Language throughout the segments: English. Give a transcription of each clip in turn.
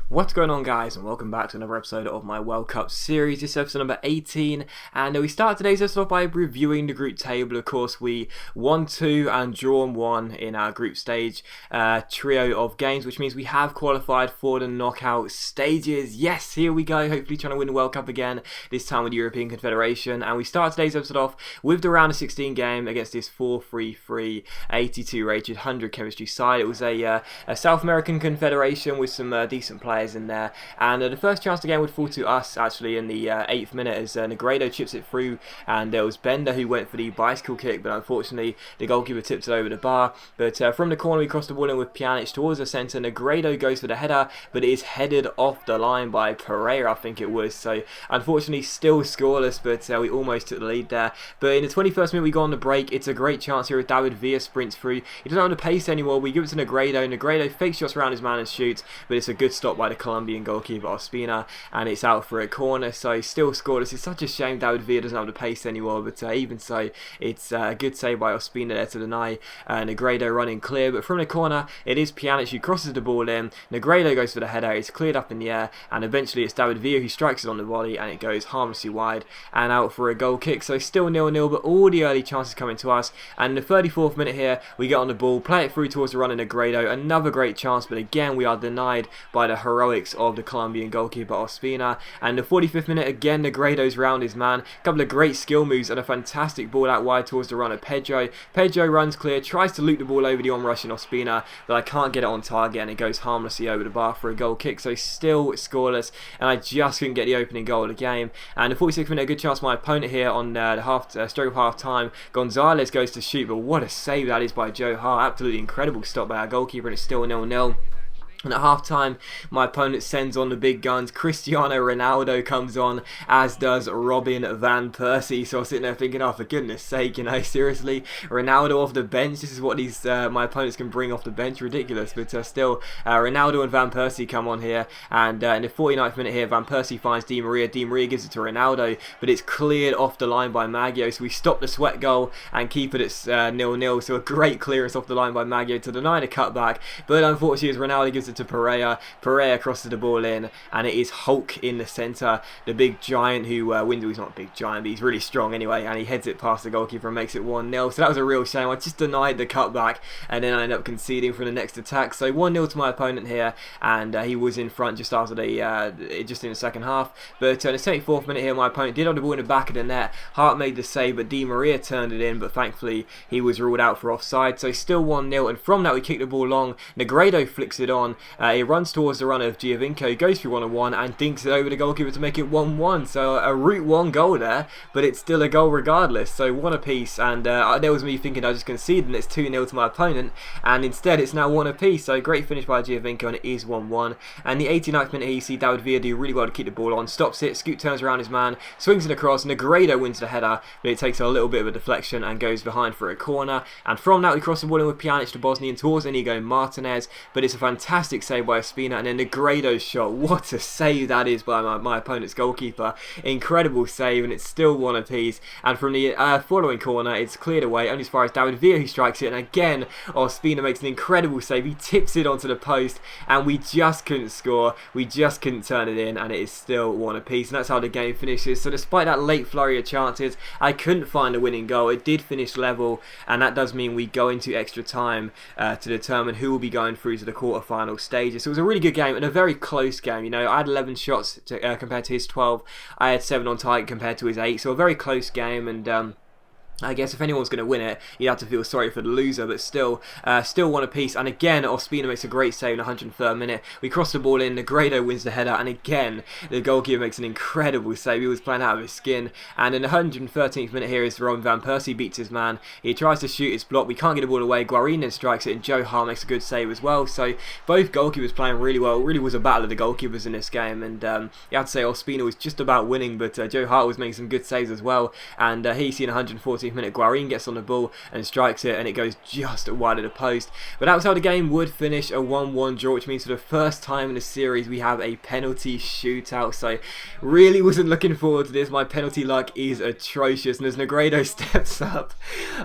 What's going on, guys, and welcome back to another episode of my World Cup series. This is episode number 18, and we start today's episode off by reviewing the group table. Of course, we won 2 and drawn 1 in our group stage trio of games, which means we have qualified for the knockout stages. Yes, here we go, hopefully trying to win the World Cup again, this time with the European Confederation. And we start today's episode off with the round of 16 game against this 4-3-3, 82 rated, 100 chemistry side. It was a South American Confederation with some decent players in there, and the first chance the game would fall to us actually in the 8th minute as Negredo chips it through, and there was Bender who went for the bicycle kick, but unfortunately the goalkeeper tipped it over the bar. But from the corner we crossed the ball in with Pjanic towards the centre. Negredo goes for the header, but it is headed off the line by Pereira, I think it was, so unfortunately still scoreless, but we almost took the lead there. But in the 21st minute we go on the break. It's a great chance here as David Villa sprints through. He doesn't have the pace anymore. We give it to Negredo. Negredo fakes shots around his man and shoots, but it's a good stop by the Colombian goalkeeper Ospina, and it's out for a corner, so still scoreless. It's such a shame David Villa doesn't have the pace anymore, but even so, it's a good save by Ospina there to deny Negredo running clear. But from the corner, it is Pjanic who crosses the ball in. Negredo goes for the header. It's cleared up in the air, and eventually it's David Villa who strikes it on the volley, and it goes harmlessly wide and out for a goal kick. So still 0-0, but all the early chances coming to us. And in the 34th minute here, we get on the ball, play it through towards the run of Negredo. Another great chance, but again we are denied by the heroics of the Colombian goalkeeper Ospina. And the 45th minute, again Negredo's round his man. A couple of great skill moves and a fantastic ball out wide towards the run of Pedro. Pedro runs clear, tries to loop the ball over the on-rushing Ospina, but I can't get it on target, and it goes harmlessly over the bar for a goal kick. So still scoreless, and I just couldn't get the opening goal of the game. And the 46th minute, a good chance for my opponent here on the stroke of half time. Gonzalez goes to shoot, but what a save that is by Joe Hart. Absolutely incredible stop by our goalkeeper, and it's still 0-0. And at half time, my opponent sends on the big guns. Cristiano Ronaldo comes on, as does Robin van Persie. So I was sitting there thinking, oh, for goodness sake, seriously, Ronaldo off the bench. This is what these my opponents can bring off the bench. Ridiculous. But still, Ronaldo and Van Persie come on here. And in the 49th minute here, Van Persie finds Di Maria. Di Maria gives it to Ronaldo, but it's cleared off the line by Maggio. So we stop the sweat goal and keep it at 0-0. So a great clearance off the line by Maggio to deny the cutback. But unfortunately, as Ronaldo gives it to Pereira. Pereira crosses the ball in, and it is Hulk in the centre, the big giant who wins. He's not a big giant, but he's really strong anyway, and he heads it past the goalkeeper and makes it 1-0. So that was a real shame. I just denied the cutback, and then I ended up conceding for the next attack. So 1-0 to my opponent here, and he was in front just after just in the second half. But in the 74th minute here, my opponent did have the ball in the back of the net. Hart made the save, but Di Maria turned it in, but thankfully he was ruled out for offside. So still 1-0, and from that we kick the ball long. Negredo flicks it on. He runs towards the run of Giovinco, goes through 1-on-1 and dinks it over the goalkeeper to make it 1-1. So a route 1 goal there, but it's still a goal regardless. So 1 apiece, and there was me thinking I just conceded and it's 2-0 to my opponent, and instead it's now 1 apiece. So great finish by Giovinco, and it is 1-1. And the 89th minute here, you see David Villa do really well to keep the ball on, stops it, Scoot turns around his man, swings it across, Negredo wins the header, but it takes a little bit of a deflection and goes behind for a corner. And from that we cross the ball in with Pjanic to Bosnian towards Inigo Martinez, but it's a fantastic save by Ospina. And then Negredo's shot, what a save that is by my opponent's goalkeeper. Incredible save, and it's still 1 apiece. And from the following corner, it's cleared away only as far as David Villa who strikes it. And again, Ospina makes an incredible save. He tips it onto the post, and we just couldn't score. We just couldn't turn it in, and it is still 1 apiece. And that's how the game finishes. So despite that late flurry of chances, I couldn't find a winning goal. It did finish level, and that does mean we go into extra time to determine who will be going through to the quarter-final stages. So it was a really good game and a very close game. I had 11 shots compared to his 12. I had 7 on target compared to his 8. So a very close game, and I guess if anyone's going to win it, you have to feel sorry for the loser, but still 1 apiece. And again, Ospina makes a great save in the 103rd minute. We cross the ball in, Negredo wins the header, and again, the goalkeeper makes an incredible save. He was playing out of his skin. And in the 113th minute here is Robin van Persie beats his man. He tries to shoot, it's blocked. We can't get the ball away. Guarin then strikes it, and Joe Hart makes a good save as well. So both goalkeepers playing really well. It really was a battle of the goalkeepers in this game, and you have to say Ospina was just about winning, but Joe Hart was making some good saves as well. And he's seen 114 17th minute, Guarin gets on the ball and strikes it, and it goes just wide of the post. But that was how the game would finish, a 1-1 draw, which means for the first time in the series we have a penalty shootout. So really wasn't looking forward to this. My penalty luck is atrocious, and as Negredo steps up,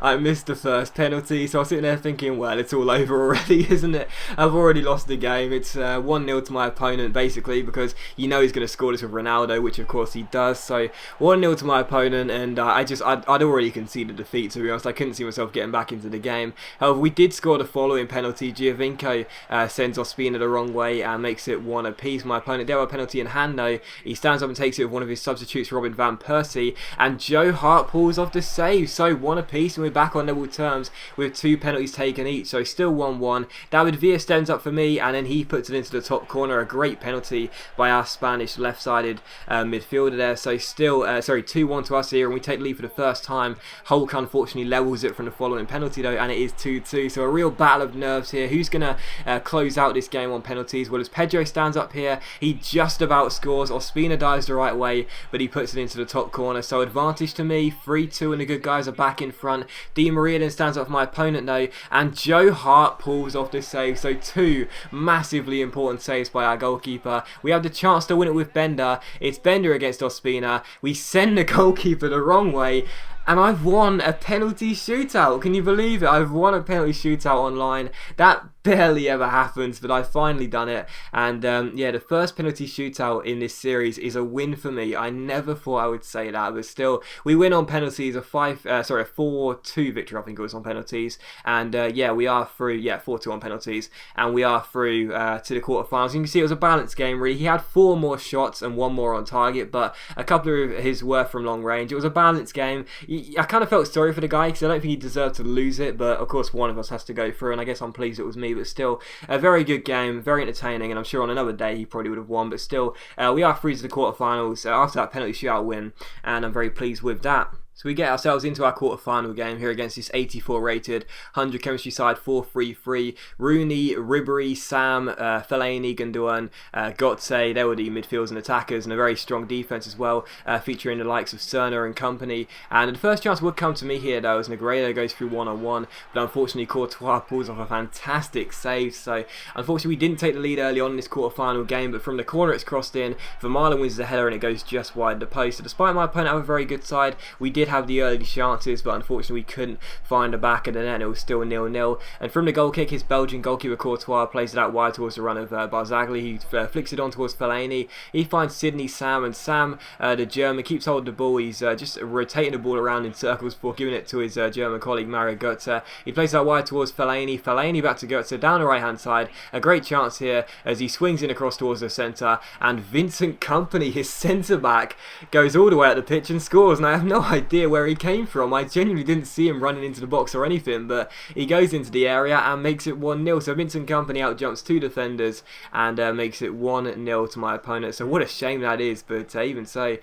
I missed the first penalty. So I was sitting there thinking, well, it's all over already, isn't it? I've already lost the game. It's 1-0 to my opponent, basically, because you know he's going to score this with Ronaldo, which of course he does. So 1-0 to my opponent, and I'd already conceded defeat, to be honest. I couldn't see myself getting back into the game. However, we did score the following penalty. Giovinco sends Ospina the wrong way and makes it 1 apiece. My opponent did have a penalty in hand though. He stands up and takes it with one of his substitutes, Robin van Persie, and Joe Hart pulls off the save. So 1 apiece, and we're back on level terms with 2 penalties taken each. So still 1-1. David Villa stands up for me, and then he puts it into the top corner. A great penalty by our Spanish left-sided midfielder there. So still, 2-1 to us here, and we take the lead for the first time. Hulk unfortunately levels it from the following penalty though, and it is 2-2. So a real battle of nerves here. Who's going to close out this game on penalties? Well, as Pedro stands up here, he just about scores. Ospina dives the right way, but he puts it into the top corner. So advantage to me, 3-2, and the good guys are back in front. Di Maria then stands up for my opponent though, and Joe Hart pulls off this save. So 2 massively important saves by our goalkeeper. We have the chance to win it with Bender. It's Bender against Ospina. We send the goalkeeper the wrong way, and I've won a penalty shootout. Can you believe it? I've won a penalty shootout online. That barely ever happens, but I've finally done it. And yeah, the first penalty shootout in this series is a win for me. I never thought I would say that, but still, we win on penalties. A 4-2 victory, I think it was, on penalties. And yeah, we are through. Yeah, 4-2 on penalties, and we are through to the quarterfinals. You can see it was a balanced game, really. He had 4 more shots and 1 more on target, but a couple of his were from long range. It was a balanced game. I kind of felt sorry for the guy because I don't think he deserved to lose it, but of course one of us has to go through, and I guess I'm pleased it was me. But still, a very good game, very entertaining, and I'm sure on another day he probably would have won. But still, we are through to the quarterfinals after that penalty shootout win, and I'm very pleased with that. So we get ourselves into our quarter-final game here against this 84 rated 100 chemistry side 4-3-3. Rooney, Ribery, Sam, Fellaini, Gundogan, Götze, they were the midfielders and attackers, and a very strong defence as well, featuring the likes of Cerner and company. And the first chance would come to me here though, as Negredo goes through one-on-one, but unfortunately Courtois pulls off a fantastic save. So unfortunately we didn't take the lead early on in this quarter-final game, but from the corner it's crossed in, Vermaelen wins the header and it goes just wide the post. So despite my opponent having a very good side, we did have the early chances, but unfortunately we couldn't find the back of the net. It was still 0-0, and from the goal kick, his Belgian goalkeeper Courtois plays it out wide towards the run of Barzagli. He flicks it on towards Fellaini. He finds Sydney Sam, and Sam, the German, keeps hold of the ball. He's just rotating the ball around in circles before giving it to his German colleague Mario Götze. He plays that wide towards Fellaini. Fellaini back to Götze down the right hand side. A great chance here as he swings in across towards the centre, and Vincent Kompany, his centre back, goes all the way at the pitch and scores. And I have no idea where he came from. I genuinely didn't see him running into the box or anything, but he goes into the area and makes it 1-0. So Vincent Kompany out jumps 2 defenders and makes it 1-0 to my opponent. So what a shame that is, but even so,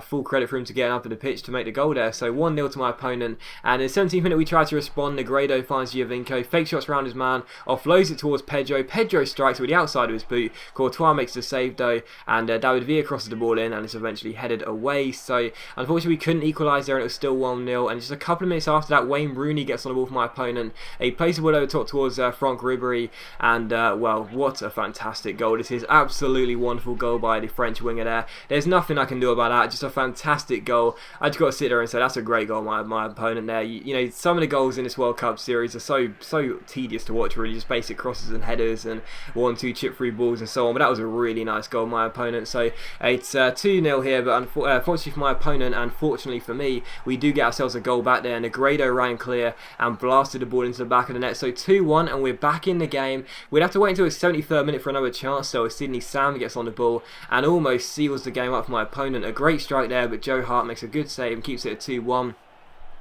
full credit for him to get up at the pitch to make the goal there. So 1-0 to my opponent, and in the 17th minute we try to respond. Negredo finds Giovinco, fake shots around his man, offloads it towards Pedro. Pedro strikes with the outside of his boot. Courtois makes the save though, and David Villa crosses the ball in, and it's eventually headed away. So unfortunately we couldn't equalise there, and it was still 1-0, and just a couple of minutes after that, Wayne Rooney gets on the ball for my opponent. He plays the ball over top towards Franck Ribéry, and well, what a fantastic goal this is. Absolutely wonderful goal by the French winger there. There's nothing I can do about that, just a fantastic goal. I just got to sit there and say that's a great goal, my opponent there. You know, some of the goals in this World Cup series are so tedious to watch, really, just basic crosses and headers and 1-2 chip through balls and so on, but that was a really nice goal, my opponent. So it's 2-0 here, but unfortunately for my opponent and fortunately for me, we do get ourselves a goal back there. Negredo ran clear and blasted the ball into the back of the net. So 2-1, and we're back in the game. We'd have to wait until the 73rd minute for another chance, so Sydney Sam gets on the ball and almost seals the game up for my opponent. A great strike there, but Joe Hart makes a good save and keeps it at 2-1.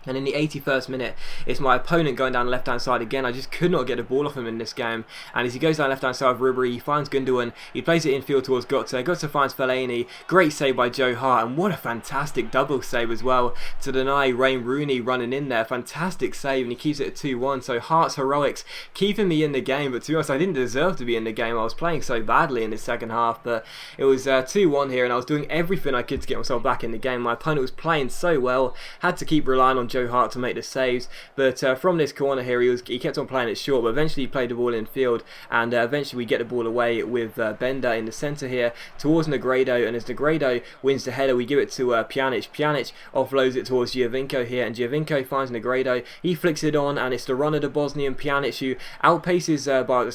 And in the 81st minute, it's my opponent going down the left-hand side again. I just could not get the ball off him in this game. And as he goes down the left-hand side of Ribéry, he finds Gundogan. He plays it infield towards Götze. Götze finds Fellaini. Great save by Joe Hart. And what a fantastic double save as well to deny Wayne Rooney running in there. Fantastic save, and he keeps it at 2-1. So Hart's heroics keeping me in the game. But to be honest, I didn't deserve to be in the game. I was playing so badly in the second half. But it was 2-1 here, and I was doing everything I could to get myself back in the game. My opponent was playing so well. Had to keep relying on Joe Joe Hart to make the saves, but from this corner here he kept on playing it short, but eventually he played the ball in field, and eventually we get the ball away with Bender in the centre here towards Negredo, and as Negredo wins the header we give it to Pjanic. Pjanic offloads it towards Giovinco here, and Giovinco finds Negredo. He flicks it on, and it's the runner, the Bosnian Pjanic, who outpaces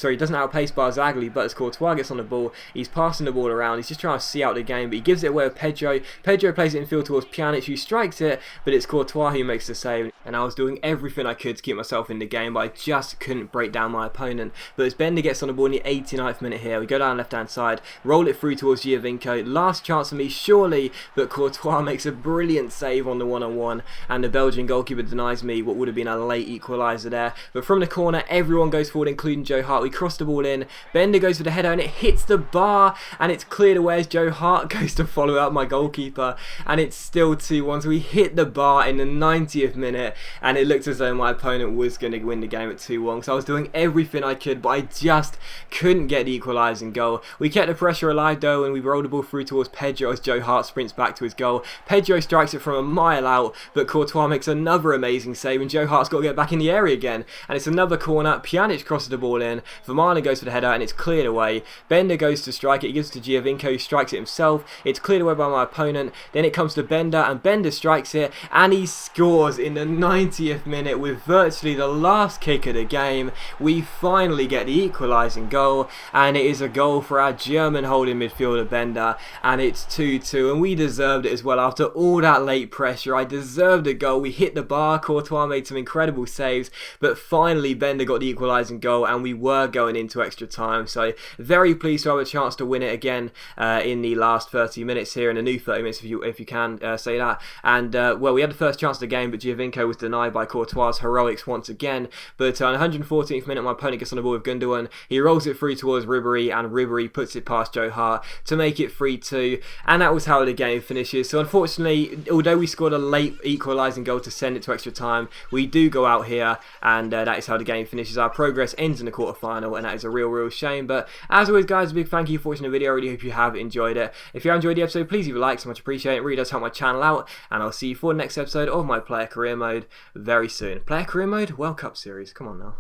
he doesn't outpace Barzagli, but as Courtois gets on the ball, he's passing the ball around, he's just trying to see out the game, but he gives it away with Pedro. Pedro plays it in field towards Pjanic, who strikes it, but it's Courtois who makes the save, and I was doing everything I could to keep myself in the game, but I just couldn't break down my opponent. But as Bender gets on the ball in the 89th minute here, we go down left hand side, roll it through towards Giovinco, last chance for me surely, but Courtois makes a brilliant save on the one-on-one, and the Belgian goalkeeper denies me what would have been a late equaliser there. But from the corner everyone goes forward, including Joe Hart. We cross the ball in, Bender goes for the header and it hits the bar, and it's cleared away as Joe Hart goes to follow up my goalkeeper, and it's still 2-1. So we hit the bar in the 90th minute, and it looked as though my opponent was going to win the game at 2-1. So I was doing everything I could, but I just couldn't get the equalising goal. We kept the pressure alive though, and we rolled the ball through towards Pedro as Joe Hart sprints back to his goal. Pedro strikes it from a mile out, but Courtois makes another amazing save, and Joe Hart's got to get back in the area again, and it's another corner. Pjanic crosses the ball in, Vermaelen goes for the header, and it's cleared away. Bender goes to strike it, he gives it to Giovinco, who strikes it himself. It's cleared away by my opponent. Then it comes to Bender, and Bender strikes it, and he scores in the 90th minute with virtually the last kick of the game. We finally get the equalising goal, and it is a goal for our German holding midfielder Bender, and it's 2-2, and we deserved it as well. After all that late pressure, I deserved a goal. We hit the bar, Courtois made some incredible saves, but finally Bender got the equalising goal, and we were going into extra time. So very pleased to have a chance to win it again in the last 30 minutes here, in a new 30 minutes if you can say that. And well, we had the first chance of the game, but Giovinco was denied by Courtois' heroics once again. But on the 114th minute, my opponent gets on the ball with Gundogan. He rolls it through towards Ribéry, and Ribéry puts it past Joe Hart to make it 3-2, and that was how the game finishes. So unfortunately, although we scored a late equalising goal to send it to extra time, we do go out here, and that is how the game finishes. Our progress ends in the quarter-final, and that is a real shame. But as always guys, a big thank you for watching the video. I really hope you have enjoyed it. If you have enjoyed the episode, please leave a like, so much appreciated. It really does help my channel out, and I'll see you for the next episode of my Player Career Mode very soon. Player Career Mode World Cup Series, come on now.